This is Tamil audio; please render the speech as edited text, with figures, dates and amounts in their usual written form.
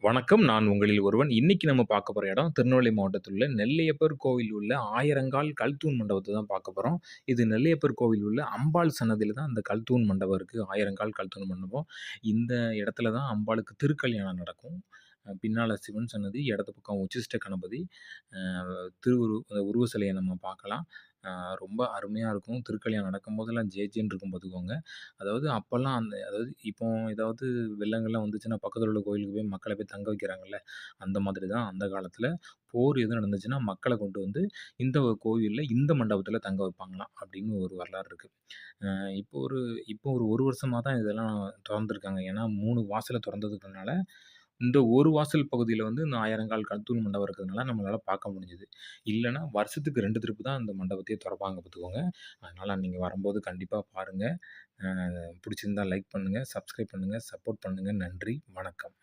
வணக்கம். நான் உங்களில் ஒருவன். இன்னைக்கு நம்ம பார்க்க போற இடம் திருநெல்வேலி மாவட்டத்தில் உள்ள நெல்லையப்பர் கோவில் உள்ள ஆயிரங்கால் கல்தூண் மண்டபத்த தான் பார்க்க போறோம். இது நெல்லையப்பர் கோவில் உள்ள அம்பாள் சன்னதியில தான் அந்த கல்தூண் மண்டபம் இருக்கு. ஆயிரங்கால் கல்தூண் மண்டபம். இந்த இடத்துல தான் அம்பாளுக்கு திருக்கல்யாணம் நடக்கும். பின்னால சிவன் சன்னதி, இடது பக்கம் உச்சிஷ்ட கணபதி, அ உருவ சிலைய நம்ம பார்க்கலாம். அ ரொம்ப அருமையா இருக்கும். திருக்கல்யாணம் நடக்கும்போதெல்லாம் ஜே ஜேன்னு இருக்கும் பார்த்துக்கோங்க. அதாவது அப்பல்லாம் அதாவது இப்போ ஏதாவது வெள்ளங்கள்லாம் வந்துச்சுன்னா, பக்கத்துல உள்ள கோயிலுக்கு போய் மக்கள போய் தங்க வைக்கிறாங்கல்ல, அந்த மாதிரி தான் அந்த காலத்துல போர் எதுவும் நடந்துச்சுன்னா, மக்கள கொண்டு வந்து இந்த கோவில்ல, இந்த மண்டபத்துல தங்க வைப்பாங்களாம், அப்படின்னு ஒரு வரலாறு இருக்கு. அ இப்போ ஒரு இப்போ ஒரு 1 வருஷமா தான் இதெல்லாம் தொறந்திருக்காங்க. ஏன்னா 3 வாசல தொறந்ததுனால, இந்த ஒரு வாசல் பகுதியில வந்து இந்த ஆயிரங்கால் கல்தூண் மண்டபம் இருக்கிறதுனால நம்மளால பார்க்க முடிஞ்சது. இல்லன்னா வருஷத்துக்கு 2 ட்ரிப் தான் இந்த மண்டபத்தையே தொறப்பாங்க பார்த்துக்கோங்க. அதனால நீங்க வரும்போது கண்டிப்பா பாருங்க. பிடிச்சிருந்தா லைக் பண்ணுங்க, சப்ஸ்கிரைப் பண்ணுங்க, சப்போர்ட் பண்ணுங்க. நன்றி, வணக்கம்.